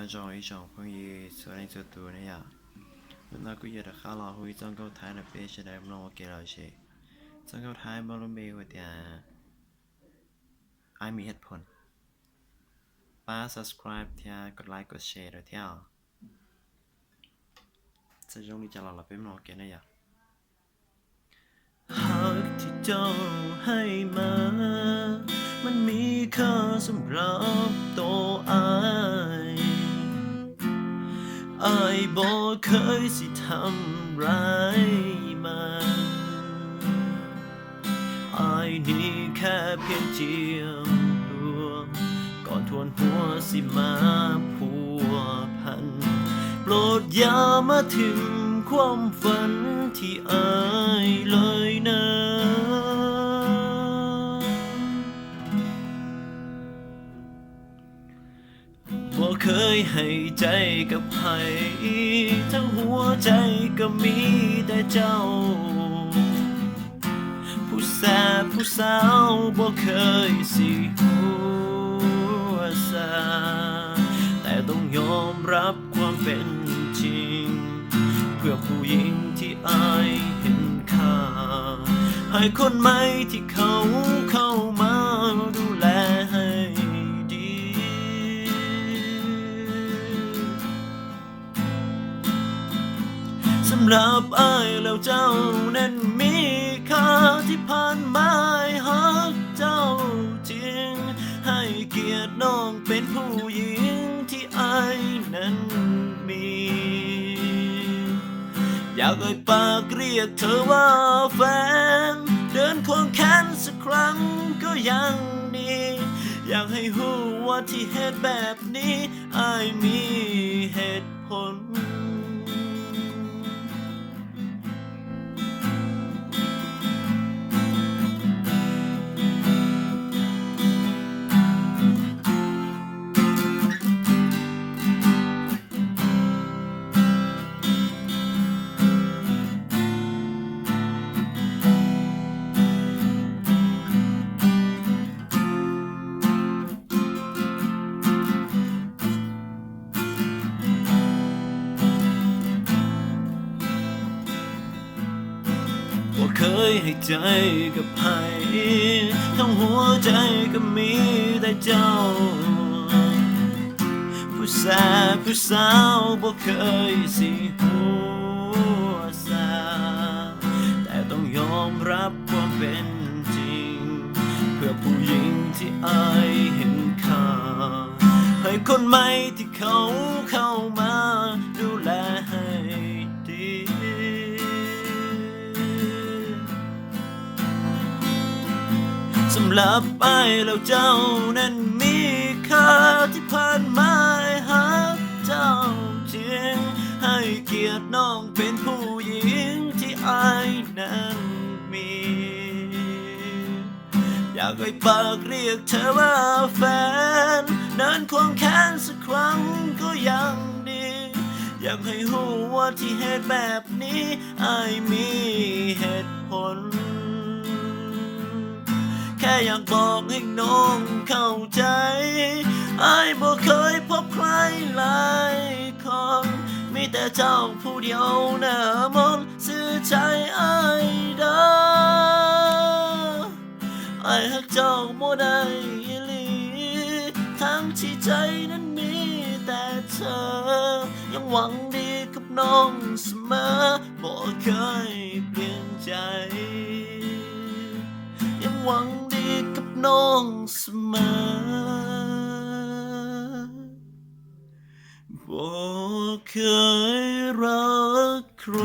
种一种朋友所能做到的呀。那กูอยากข้าเราคุยจ้องเขาท้ายนะเป้จะได้ไม่ต้องเกลียดเช่จ้องเขาท้ายบอลลูนเบย์ว่าแต่ไอมีเหตุผลป้า subscribe ที่กดไลค์กดแชร์ด้วยที่จะจงดีจะหล่อเป็นน้องเกลียดนะ呀หักที่เจ้าให้มามันมีค่าสำหรับตัวไอบอกเคยสิทำร้ายมันอายนี่แค่เพียงเจียมตัวก่อนทวนหัวสิมาพัวพันโปรดอย่ามาถึงความฝันที่อายเลยนะบ่เคยให้ใจกับใครทั้งหัวใจก็มีแต่เจ้าผู้แสบผู้สาวบ่เคยสิหัวซาแต่ต้องยอมรับความเป็นจริงเพื่อผู้หญิงที่อายเห็นค่าให้คนใหม่ที่เขาเข้ามาดูแลให้ดีสำหรับอายแล้วเจ้านั้นมีค่าที่ผ่านมาหักเจ้าจริงให้เกียรติน้องเป็นผู้หญิงที่อายนั้นมีอยากเอ่ยปากเรียกเธอว่าแฟนเดินควงแขนสักครั้งก็ยังดีอยากให้รู้ว่าที่เหตุแบบนี้อายมีเหตุผลว่าเคยให้ใจกับใครทั้งหัวใจก็มีแต่เจ้าผู้แสบผู้สาวบ่เคยสิหัวซาแต่ต้องยอมรับความเป็นจริงเพื่อผู้หญิงที่อายเห็นค่าให้คนใหม่ที่เขาเข้ามาดูแลให้ดีสำหรับอายแล้วเจ้านั้นมีค่าที่ผ่านมาหักเจ้าจริงให้เกียรติน้องเป็นผู้หญิงที่อายนั้นมีอยากให้ปากเรียกเธอว่าแฟนเดินควงแขนสักครั้งก็ยังดีอยากให้รู้ว่าที่เหตุแบบนี้อายมีเหตุผลแค่อยากบอกให้น้องเข้าใจอายบ่เคยพบใครหลายคนมีแต่เจ้าผู้เดียวหน้ามนต์ซื่อใจอายเด้ออายฮักเจ้าบ่ได้อีหลีทั้งที่ใจนั้นมีแต่เธอยังหวังดีกับน้องเสมอบ่เคยเปลี่ยนใจยังหวังดีกับน้องเสมอบ่เคยรักใคร